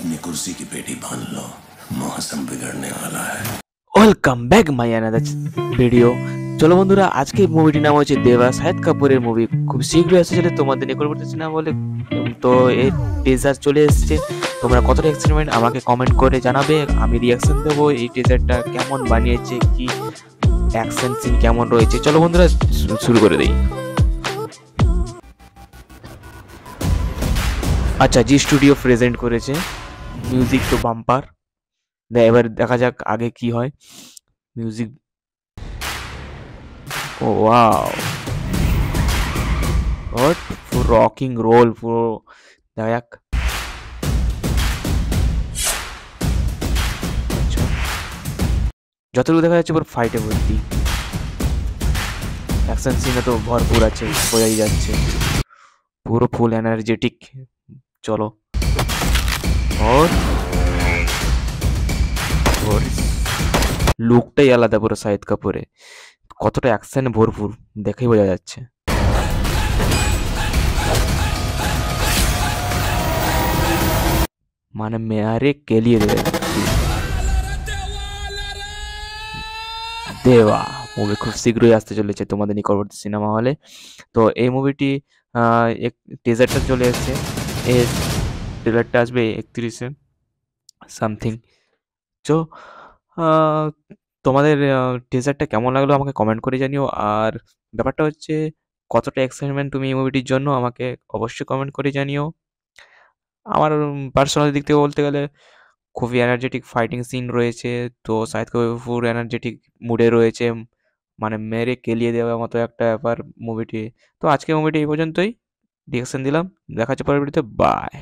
अपनी कुर्सी की पेटी बांध लो, मौसम बिगड़ने वाला है। Welcome back my another video. চলো বন্ধুরা, আজকে মুভিটির নাম হচ্ছে দেবা, শাহিদ কাপুরের মুভি। খুব শীঘ্রই আসতে চলে তোমাদের নিকটবর্তী সিনেমা বলে। তো এই টিজার চলে এসেছে। তোমরা কতটা এক্সাইটমেন্ট আমাকে কমেন্ট করে জানাবে, আমি রিয়াকশন দেবো। এই টিজারটা কেমন বানিয়েছে, কি অ্যাকশন সিন কেমন রয়েছে, চলো বন্ধুরা শুরু করে দিই। আচ্ছা, জি স্টুডিও প্রেজেন্ট করেছে, মিউজিক তো বাম্পার। এবার দেখা যাক আগে কি হয়। মিউজিক, ও ওয়াও, হোয়াট, পুরো রকিং রোল পুরো। দেখা যাক। আচ্ছা, যতটুকু দেখা যাচ্ছে পুরো ফাইটে ভর্তি, অ্যাকশন সিনে তো ভরপুর আছে, বোঝাই যাচ্ছে পুরো ফুল এনার্জেটিক। চলো, ওর ওর লুকটাই আলাদা পুরো শাহিদ কাপুরে, কতটা অ্যাকশন ভরপুর দেখেই বোঝা যাচ্ছে। মানে মেয়ারে কেলিয়ে দেবে। দেওয়া মুভি খুব শীঘ্রই আসতে চলেছে তোমাদের নিকটবর্তী সিনেমা হলে। তো এই মুভিটি টিজারটা চলে এসেছে। এর ট্রেলারটা আসবে 31-এ সামথিং। তো তোমাদের টিজারটা কেমন লাগলো আমাকে কমেন্ট করে জানিও। আর ব্যাপারটা হচ্ছে, কতটা এক্সাইটমেন্ট তুমি এই মুভিটির জন্য আমাকে অবশ্যই কমেন্ট করে জানিও। আমার পার্সোনাল দিক থেকে বলতে গেলে খুবই এনার্জেটিক ফাইটিং সিন রয়েছে। তো শাহিদ কপুর এনার্জেটিক মুডে রয়েছে, মানে মেরে কেলিয়ে দেওয়ার মতো একটা ব্যাপার মুভিটি। তো আজকে মুভিটি এই পর্যন্তই, রিয়াকশন দিলাম। দেখা হচ্ছে পরের ভিডিওতে, বাই।